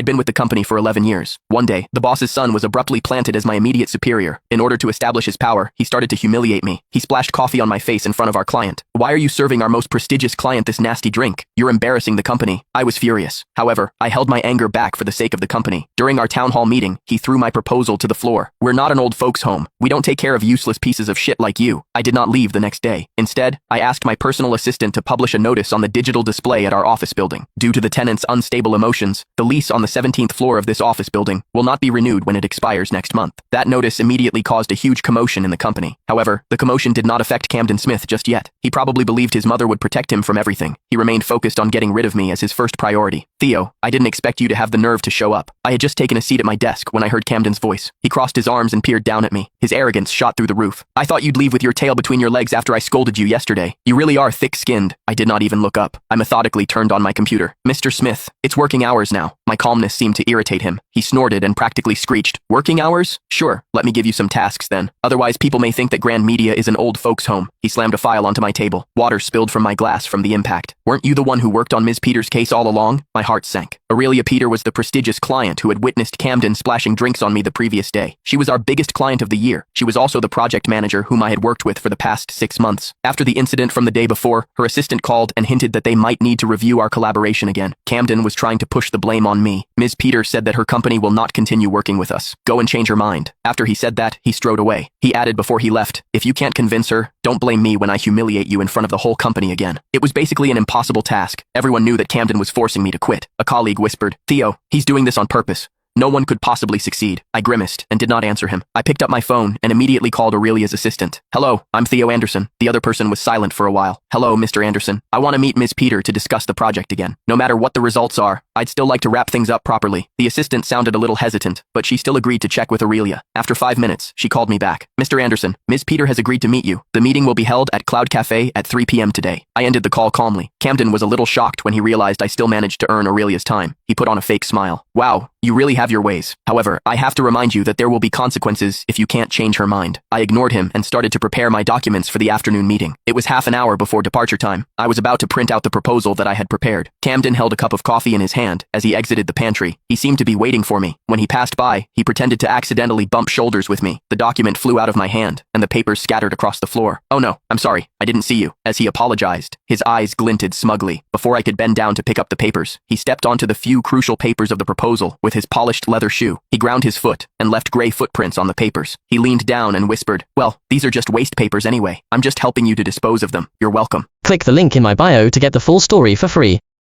I'd been with the company for 11 years. One day, the boss's son was abruptly planted as my immediate superior. In order to establish his power, he started to humiliate me. He splashed coffee on my face in front of our client. Why are you serving our most prestigious client this nasty drink? You're embarrassing the company. I was furious. However, I held my anger back for the sake of the company. During our town hall meeting, he threw my proposal to the floor. We're not an old folks' home. We don't take care of useless pieces of shit like you. I did not leave the next day. Instead, I asked my personal assistant to publish a notice on the digital display at our office building. Due to the tenants' unstable emotions, the lease on the 17th floor of this office building will not be renewed when it expires next month. That notice immediately caused a huge commotion in the company. However, the commotion did not affect Camden Smith just yet. He probably believed his mother would protect him from everything. He remained focused on getting rid of me as his first priority. Theo, I didn't expect you to have the nerve to show up. I had just taken a seat at my desk when I heard Camden's voice. He crossed his arms and peered down at me. His arrogance shot through the roof. I thought you'd leave with your tail between your legs after I scolded you yesterday. You really are thick-skinned. I did not even look up. I methodically turned on my computer. Mr. Smith, it's working hours now. My calmness seemed to irritate him. He snorted and practically screeched. Working hours? Sure, let me give you some tasks then. Otherwise, people may think that Grand Media is an old folks' home. He slammed a file onto my table. Water spilled from my glass from the impact. Weren't you the one who worked on Ms. Peters' case all along? My heart sank. Aurelia Peter was the prestigious client who had witnessed Camden splashing drinks on me the previous day. She was our biggest client of the year. She was also the project manager whom I had worked with for the past 6 months. After the incident from the day before, her assistant called and hinted that they might need to review our collaboration again. Camden was trying to push the blame on me. Ms. Peter said that her company will not continue working with us. Go and change her mind. After he said that, he strode away. He added before he left, if you can't convince her, don't blame me when I humiliate you in front of the whole company again. It was basically an impossible task. Everyone knew that Camden was forcing me to quit. A colleague whispered, Theo, he's doing this on purpose. No one could possibly succeed. I grimaced and did not answer him. I picked up my phone and immediately called Aurelia's assistant. Hello, I'm Theo Anderson. The other person was silent for a while. Hello, Mr. Anderson. I want to meet Ms. Peter to discuss the project again. No matter what the results are, I'd still like to wrap things up properly. The assistant sounded a little hesitant, but she still agreed to check with Aurelia. After 5 minutes, she called me back. Mr. Anderson, Ms. Peter has agreed to meet you. The meeting will be held at Cloud Cafe at 3 p.m. today. I ended the call calmly. Camden was a little shocked when he realized I still managed to earn Aurelia's time. He put on a fake smile. Wow, you really have your ways. However, I have to remind you that there will be consequences if you can't change her mind. I ignored him and started to prepare my documents for the afternoon meeting. It was half an hour before departure time. I was about to print out the proposal that I had prepared. Camden held a cup of coffee in his hand as he exited the pantry. He seemed to be waiting for me. When he passed by, he pretended to accidentally bump shoulders with me. The document flew out of my hand, and the papers scattered across the floor. Oh no, I'm sorry, I didn't see you. As he apologized, his eyes glinted smugly. Before I could bend down to pick up the papers, he stepped onto the few crucial papers of the proposal with his polished leather shoe. He ground his foot and left gray footprints on the papers. He leaned down and whispered, well, these are just waste papers anyway. I'm just helping you to dispose of them. You're welcome. Click the link in my bio to get the full story for free.